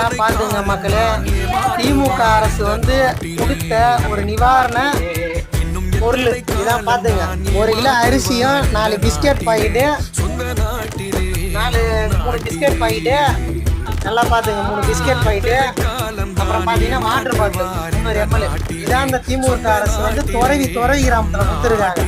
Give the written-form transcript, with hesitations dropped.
நல்லா பாத்துங்க மக்களே, திமுக அரசு வந்து கொடுத்த ஒரு நிவாரண பொருள் இதான் பாத்துங்க. 1 கிலோ அரிசியும் 4 பிஸ்கெட் பாக்கெட்டு, 3 பிஸ்கெட் பாக்கெட்டு, நல்லா பாத்துங்க 3 பிஸ்கெட் பாக்கெட்டு, அப்புறம் பாத்தீங்கன்னா வாட்டர் பாட்டில் 300 ml. இதான் இந்த திமுக அரசு வந்து துறவி கிராமத்துல கொடுத்துருக்காங்க.